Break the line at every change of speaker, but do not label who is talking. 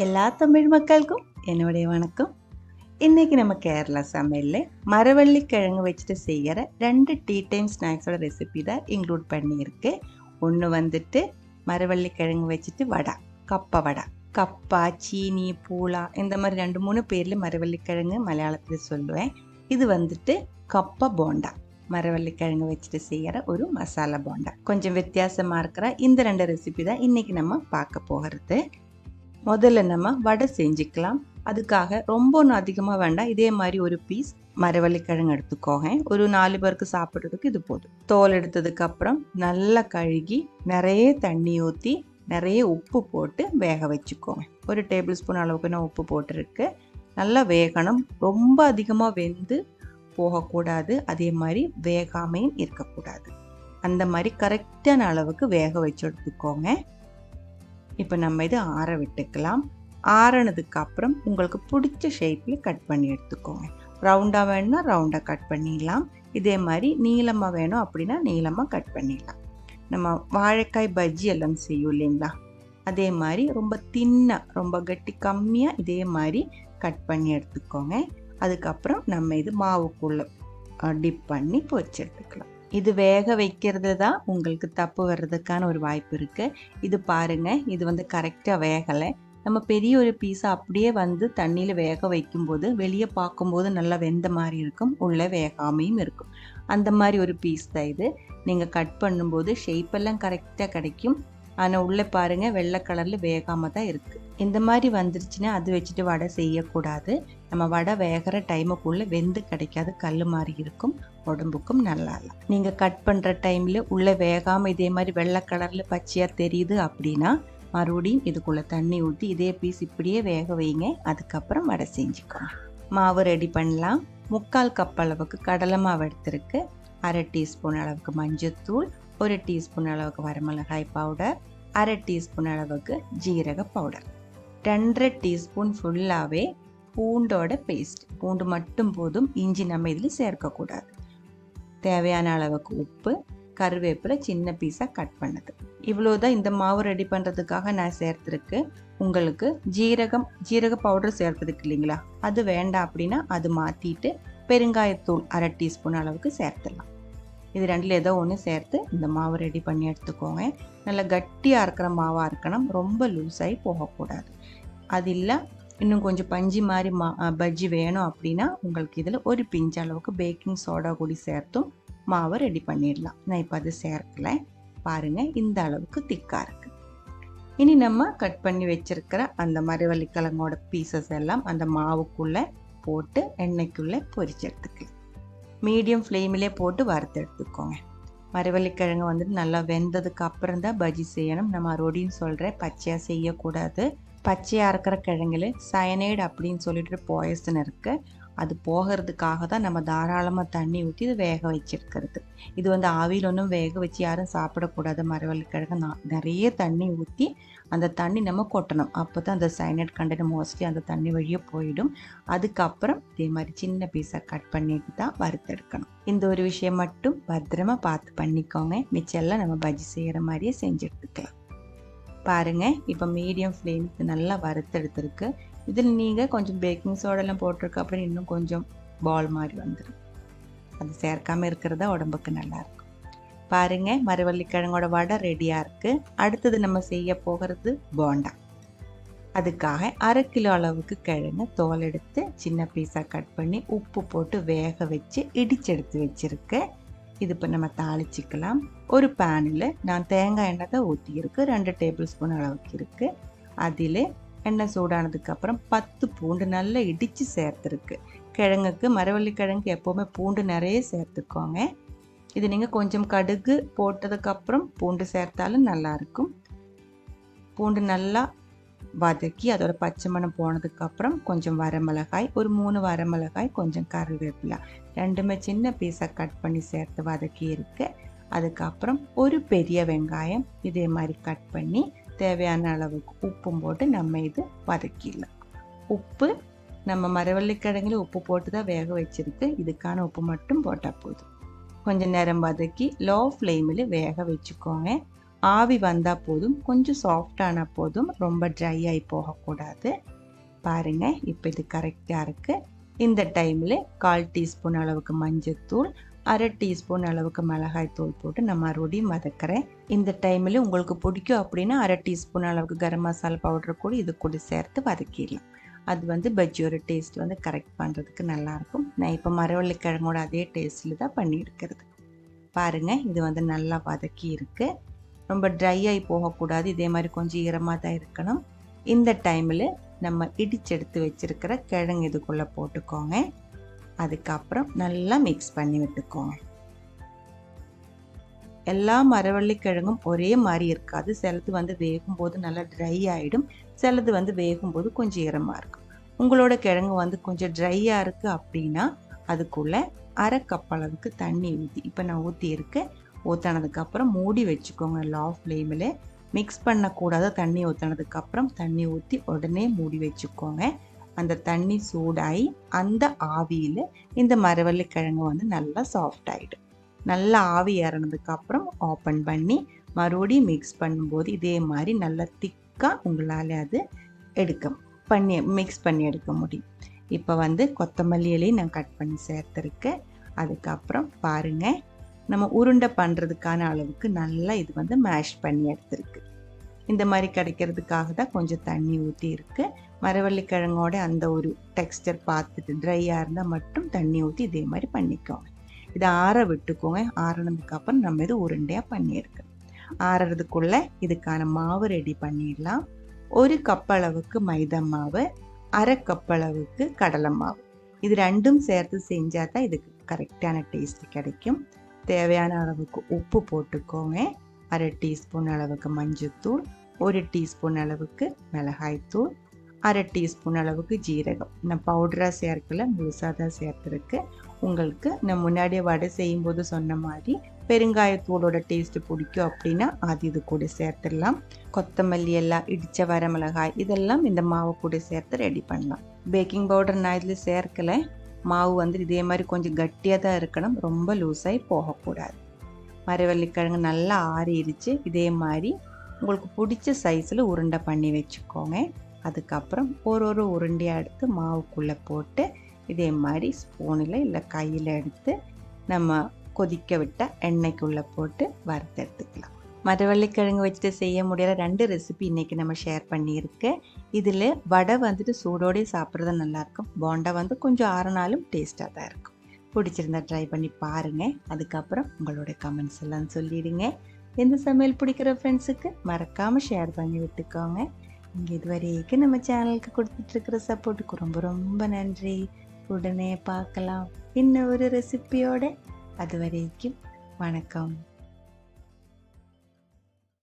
எல்லா தமிழ் மக்களுக்கும் என்னுடைய வணக்கம். இன்னைக்கு நம்ம கேரளா சமையல்ல மரவள்ளி கிழங்கு வச்சுட்டு செய்கிற 2 டீ டைம் ஸ்நாக்ஸோட ரெசிபி தான் இன்க்ளூட் பண்ணியிருக்கு. ஒன்று வந்துட்டு மரவள்ளி கிழங்கு வச்சுட்டு வடை, கப்ப வடை. கப்பா, சீனி, பூளா இந்த மாதிரி 2-3 பேரில் மரவள்ளி கிழங்கு மலையாளத்தில் சொல்லுவேன். இது வந்துட்டு கப்ப போண்டா, மரவள்ளி கிழங்கு வச்சுட்டு செய்கிற ஒரு மசாலா போண்டா. கொஞ்சம் வித்தியாசமாக இருக்கிற இந்த 2 ரெசிபி தான் இன்னைக்கு நம்ம பார்க்க போகிறது. முதல்ல நம்ம வடை செஞ்சுக்கலாம். அதுக்காக ரொம்ப ஒன்றும் அதிகமாக வேண்டாம். இதே மாதிரி ஒரு பீஸ் மரவள்ளி கிழங்கு எடுத்துக்கோங்க. ஒரு 4 பேருக்கு சாப்பிட்றதுக்கு இது போதும். தோல் எடுத்ததுக்கு அப்புறம் நல்லா கழுகி நிறைய தண்ணி ஊற்றி நிறைய உப்பு போட்டு வேக வச்சுக்கோங்க. ஒரு டேபிள் ஸ்பூன் அளவுக்கு நான் உப்பு போட்டிருக்கு. நல்லா வேகணும். ரொம்ப அதிகமாக வெந்து போகக்கூடாது, அதே மாதிரி வேகாமையும் இருக்கக்கூடாது. அந்த மாதிரி கரெக்டான அளவுக்கு வேக வச்சு எடுத்துக்கோங்க. இப்போ நம்ம இது ஆற விட்டுக்கலாம். ஆறினதுக்கு அப்புறம் உங்களுக்கு பிடிச்ச ஷேப்பில் கட் பண்ணி எடுத்துக்கோங்க. ரவுண்டாக வேணும்னா ரவுண்டாக கட் பண்ணிடலாம். இதே மாதிரி நீளமாக வேணும் அப்படின்னா நீளமாக கட் பண்ணிடலாம். நம்ம வாழைக்காய் பஜ்ஜி எல்லாம் செய்யும் இல்லைங்களா, அதே மாதிரி ரொம்ப தின்னாக, ரொம்ப கட்டி கம்மியாக இதே மாதிரி கட் பண்ணி எடுத்துக்கோங்க. அதுக்கப்புறம் நம்ம இது மாவுக்குள்ளே டிப் பண்ணி பொரிச்சு எடுத்துக்கலாம். இது வேக வைக்கிறது தான் உங்களுக்கு தப்பு வர்றதுக்கான ஒரு வாய்ப்பு இருக்குது. இது பாருங்கள், இது வந்து கரெக்டாக வேகலை. நம்ம பெரிய ஒரு பீஸை அப்படியே வந்து தண்ணியில் வேக வைக்கும்போது வெளியே பார்க்கும்போது நல்லா வெந்த மாதிரி இருக்கும், உள்ளே வேகாமையும் இருக்கும். அந்த மாதிரி ஒரு பீஸ் தான் இது. நீங்கள் கட் பண்ணும்போது ஷேப்பெல்லாம் கரெக்டாக கிடைக்கும். ஆனால் உள்ளே பாருங்கள், வெள்ளை கலரில் வேகாமல் தான் இருக்குது. இந்த மாதிரி வந்துருச்சுன்னா அது வச்சுட்டு வடை செய்யக்கூடாது. நம்ம வடை வேகிற டைமுக்குள்ளே வெந்து கிடைக்காது, கல் மாதிரி இருக்கும், உடம்புக்கும் நல்லா இல்லை. நீங்கள் கட் பண்ணுற டைமில் உள்ளே வேகாமல் இதே மாதிரி வெள்ளை கலரில் பச்சையாக தெரியுது அப்படின்னா மறுபடியும் இதுக்குள்ளே தண்ணி ஊற்றி இதே பீஸ் இப்படியே வேக வைங்க. அதுக்கப்புறம் வடை செஞ்சுக்கோங்க. மாவு ரெடி பண்ணலாம். 3/4 கப் அளவுக்கு கடலை மாவு எடுத்திருக்கு. 1/2 டீஸ்பூன் அளவுக்கு மஞ்சத்தூள், 1 டீஸ்பூன் அளவுக்கு வரமிளகாய் பவுடர், 1/2 டீஸ்பூன் அளவுக்கு ஜீரக பவுடர், 2.5 டீஸ்பூன் ஃபுல்லாகவே பூண்டோட பேஸ்ட். பூண்டு மட்டும் போதும், இஞ்சி நம்ம இதில் சேர்க்கக்கூடாது. தேவையான அளவுக்கு உப்பு, கருவேப்பிலை சின்ன பீஸாக கட் பண்ணது. இவ்வளோதான் இந்த மாவு ரெடி பண்ணுறதுக்காக நான் சேர்த்துருக்கு. உங்களுக்கு ஜீரக பவுடர் சேர்த்துருக்கு இல்லைங்களா, அது வேண்டாம் அப்படின்னா அது மாற்றிட்டு பெருங்காயத்தூள் 1/2 டீஸ்பூன் அளவுக்கு சேர்த்துடலாம். இது 2ல் ஏதோ ஒன்று சேர்த்து இந்த மாவு ரெடி பண்ணி எடுத்துக்கோங்க. நல்லா கட்டியாக இருக்கிற மாவாக இருக்கணும், ரொம்ப லூஸாகி போகக்கூடாது. அது இல்லை இன்னும் கொஞ்சம் பஞ்சு மாதிரி பஜ்ஜி வேணும் அப்படின்னா உங்களுக்கு இதில் ஒரு பிஞ்சு அளவுக்கு பேக்கிங் சோடா கூடி சேர்த்தும் மாவை ரெடி பண்ணிடலாம். நான் இப்போ அது சேர்க்கலை. பாருங்கள், இந்த அளவுக்கு திக்காக இருக்குது. இனி நம்ம கட் பண்ணி வச்சுருக்கிற அந்த மரவள்ளி கிழங்கோட பீசஸ் எல்லாம் அந்த மாவுக்குள்ளே போட்டு எண்ணெய்க்குள்ளே பொரிச்சு எடுத்துக்கலாம். மீடியம் ஃப்ளேமிலே போட்டு வறுத்து எடுத்துக்கோங்க. மரவள்ளி கிழங்கு வந்துட்டு நல்லா வெந்ததுக்கு அப்புறம் தான் பஜ்ஜி செய்யணும். நான் மறுபடியும் சொல்கிறேன், பச்சையாக செய்யக்கூடாது. பச்சையாக இருக்கிற கிழங்குல சயனைடு அப்படின்னு சொல்லிட்டு பாய்சன் இருக்குது. அது போகிறதுக்காக தான் நம்ம தாராளமாக தண்ணி ஊற்றி இது வேக வச்சிருக்கிறது. இது வந்து ஆவியில் ஒன்றும் வேக வச்சு யாரும் சாப்பிடக்கூடாது. மரவள்ளி கிழங்கு நிறைய தண்ணி ஊற்றி அந்த தண்ணி நம்ம கொட்டணும். அப்போ தான் அந்த சயனைட் கண்டென்ட் மோஸ்ட்லி அந்த தண்ணி வழியே போயிடும். அதுக்கப்புறம் இதே மாதிரி சின்ன பீஸாக கட் பண்ணிட்டு தான் வறுத்தெடுக்கணும். இந்த ஒரு விஷயம் மட்டும் பத்திரமா பார்த்து பண்ணிக்கோங்க. மிச்செல்லாம் நம்ம பஜ்ஜி செய்கிற மாதிரியே செஞ்சு எடுத்துக்கலாம். பாருங்கள், இப்போ மீடியம் ஃப்ளேமுக்கு நல்லா வறுத்தெடுத்துருக்கு. இதில் நீங்கள் கொஞ்சம் பேக்கிங் சோடெல்லாம் போட்டிருக்கு அப்புறம் இன்னும் கொஞ்சம் பால் மாதிரி வந்துடும். அது சேர்க்காமல் இருக்கிறதா உடம்புக்கு நல்லாயிருக்கும். பாருங்கள், மரவள்ளி கிழங்கோட வடை ரெடியாக இருக்குது. அடுத்தது நம்ம செய்ய போகிறது போண்டா. அதுக்காக 1/2 கிலோ அளவுக்கு கிழங்கு தோல் எடுத்து சின்ன பீஸாக கட் பண்ணி உப்பு போட்டு வேக வச்சு இடிச்செடுத்து வச்சுருக்கு. இது இப்போ நம்ம தாளிச்சிக்கலாம். ஒரு பேனில் நான் தேங்காய் எண்ணெய் தான் ஊற்றியிருக்கு. 2 டேபிள் ஸ்பூன் அளவுக்கு இருக்குது. அதில் எண்ணெய் சூடானதுக்கப்புறம் 10 பூண்டு நல்லா இடித்து சேர்த்துருக்கு. கிழங்குக்கு, மரவள்ளி கிழங்கு எப்போவுமே பூண்டு நிறைய சேர்த்துக்கோங்க. இது நீங்கள் கொஞ்சம் கடுகு போட்டதுக்கப்புறம் பூண்டு சேர்த்தாலும் நல்லாயிருக்கும். பூண்டு நல்லா வதக்கி அதோட பச்சை மணம் போனதுக்கப்புறம் கொஞ்சம் வரமிளகாய், ஒரு 3 வரமிளகாய், கொஞ்சம் கருவேப்பிலை, 2மே சின்ன பீஸாக கட் பண்ணி சேர்த்து வதக்கி இருக்கு. அதுக்கப்புறம் ஒரு பெரிய வெங்காயம் இதே மாதிரி கட் பண்ணி தேவையான அளவுக்கு உப்பும் போட்டு நம்ம இது வதக்கிடலாம். உப்பு நம்ம மரவள்ளி கிழங்குல உப்பு போட்டு தான் வேக வச்சிருக்கு. இதுக்கான உப்பு மட்டும் போட்டால் போதும். கொஞ்சம் நேரம் வதக்கி லோ ஃப்ளேமில் வேக வச்சுக்கோங்க. ஆவி வந்தால் போதும், கொஞ்சம் சாஃப்டான போதும், ரொம்ப ட்ரை ஆகி போகக்கூடாது. பாருங்கள், இப்போ இது கரெக்டாக இருக்குது. இந்த டைமில் 1/4 டீஸ்பூன் அளவுக்கு மஞ்சத்தூள், 1/2 டீஸ்பூன் அளவுக்கு மிளகாய் தூள் போட்டு நான் மறுபடியும் வதக்கிறேன். இந்த டைமில் உங்களுக்கு பிடிக்கும் அப்படின்னா 1/2 டீஸ்பூன் அளவுக்கு கரம் மசாலா பவுடர் கூட இது கூட சேர்த்து வதக்கிடலாம். அது வந்து பஜ்ஜியோட டேஸ்ட் வந்து கரெக்ட் பண்ணுறதுக்கு நல்லாயிருக்கும். நான் இப்போ மரவள்ளி கிழங்கோட அதே டேஸ்ட்டில் தான் பண்ணியிருக்கிறது. பாருங்கள், இது வந்து நல்லா வதக்கி இருக்குது. ரொம்ப ட்ரை ஆகி போகக்கூடாது, இதே மாதிரி கொஞ்சம் ஈரமாக தான் இருக்கணும். இந்த டைமில் நம்ம இடிச்செடுத்து வச்சுருக்கிற கிழங்கு இதுக்குள்ளே போட்டுக்கோங்க. அதுக்கப்புறம் நல்லா மிக்ஸ் பண்ணி விட்டுக்கோங்க. எல்லா மரவள்ளி கிழங்கும் ஒரே மாதிரி இருக்காது. சிலது வந்து வேகும்போது நல்லா ட்ரை ஆகிடும், சிலது வந்து வேகும்போது கொஞ்சம் ஈரமாக இருக்கும். உங்களோட கிழங்கு வந்து கொஞ்சம் ட்ரையாக இருக்குது அப்படின்னா அதுக்குள்ளே 1/2 கப் அளவுக்கு தண்ணி ஊற்றி, இப்போ நான் ஊற்றியிருக்கேன். ஊற்றினதுக்கப்புறம் மூடி வச்சுக்கோங்க லோ ஃப்ளேமில். மிக்ஸ் பண்ணக்கூடாத தண்ணி ஊற்றினதுக்கப்புறம் தண்ணி ஊற்றி உடனே மூடி வச்சுக்கோங்க. அந்த தண்ணி சூடாகி அந்த ஆவியில் இந்த மரவள்ளி கிழங்கு வந்து நல்லா சாஃப்ட் ஆகிடும். நல்லா ஆவி ஏறினதுக்கப்புறம் ஓப்பன் பண்ணி மறுபடியும் மிக்ஸ் பண்ணும்போது இதே மாதிரி நல்லா திக்காக உங்களால் அது மிக்ஸ் பண்ணி எடுக்க முடியும். இப்போ வந்து கொத்தமல்லி இலையும் நான் கட் பண்ணி சேர்த்துருக்கேன். அதுக்கப்புறம் பாருங்கள், நம்ம உருண்டை பண்ணுறதுக்கான அளவுக்கு நல்லா இது வந்து மேஷ் பண்ணி எடுத்துருக்கு. இந்த மாதிரி கிடைக்கிறதுக்காக தான் கொஞ்சம் தண்ணி ஊற்றி இருக்குது. மரவள்ளி கிழங்கோட அந்த ஒரு டெக்ஸ்டர் பார்த்துட்டு ட்ரையாக இருந்தால் மட்டும் தண்ணி ஊற்றி இதே மாதிரி பண்ணிக்கோங்க. இதை ஆற விட்டுக்கோங்க. ஆறினதுக்கப்புறம் நம்ம இது உருண்டையாக பண்ணி எடுக்கணும். ஆறுறதுக்குள்ளே இதுக்கான மாவு ரெடி பண்ணிடலாம். 1 கப் அளவுக்கு மைதா மாவு, 1/2 கப் அளவுக்கு கடலை மாவு, இது ரெண்டும் சேர்த்து செஞ்சால் தான் இதுக்கு கரெக்டான டேஸ்ட் கிடைக்கும். தேவையான அளவுக்கு உப்பு போட்டுக்கோங்க. 1/2 டீஸ்பூன் அளவுக்கு மஞ்சத்தூள், 1 டீஸ்பூன் அளவுக்கு மிளகாய்த்தூள், 1/2 டீஸ்பூன் அளவுக்கு ஜீரகம். நான் பவுடராக சேர்க்கல, முழுசாக தான் சேர்த்துருக்கு. உங்களுக்கு நான் முன்னாடியே வடை செய்யும்போது சொன்ன மாதிரி பெருங்காயத்தூளோட டேஸ்ட்டு பிடிக்கும் அப்படின்னா அது இது கூட சேர்த்துடலாம். கொத்தமல்லி எல்லாம், இடித்த வரமிளகாய் இதெல்லாம் இந்த மாவு கூட சேர்த்து ரெடி பண்ணலாம். பேக்கிங் பவுடர் நான் இதில் சேர்க்கலை. மாவு வந்து இதே மாதிரி கொஞ்சம் கட்டியாக தான் இருக்கணும், ரொம்ப லூஸாகி போகக்கூடாது. மரவள்ளிக்கிழங்கு நல்லா ஆறிடுச்சு. இதே மாதிரி உங்களுக்கு பிடிச்ச சைஸில் உருண்டை பண்ணி வச்சுக்கோங்க. அதுக்கப்புறம் ஒரு உருண்டையாக எடுத்து மாவுக்குள்ளே போட்டு இதே மாதிரி ஸ்பூனில் இல்லை கையில் எடுத்து நம்ம கொதிக்க விட்ட எண்ணெய்க்குள்ளே போட்டு வறுத்து எடுத்துக்கலாம். மரவள்ளிக்கிழங்கு வச்சுட்டு செய்ய முடியாத 2 ரெசிபி இன்றைக்கி நம்ம ஷேர் பண்ணியிருக்கேன். இதில் வடை வந்துட்டு சூடோடே சாப்பிட்றது நல்லாயிருக்கும், போண்டா வந்து கொஞ்சம் ஆறினாலும் டேஸ்ட்டாக தான் இருக்கும். பிடிச்சிருந்தா ட்ரை பண்ணி பாருங்கள். அதுக்கப்புறம் உங்களோட கமெண்ட்ஸ் எல்லாம் சொல்லிடுங்க. எந்த சமையல் பிடிக்கிற ஃப்ரெண்ட்ஸுக்கு மறக்காமல் ஷேர் பண்ணி விட்டுக்கோங்க. இங்கே இதுவரைக்கும் நம்ம சேனலுக்கு கொடுத்துட்ருக்கிற சப்போர்ட்டுக்கு ரொம்ப ரொம்ப நன்றி. உடனே பார்க்கலாம் இன்னும் ஒரு ரெசிபியோட. அது வரைக்கும் வணக்கம்.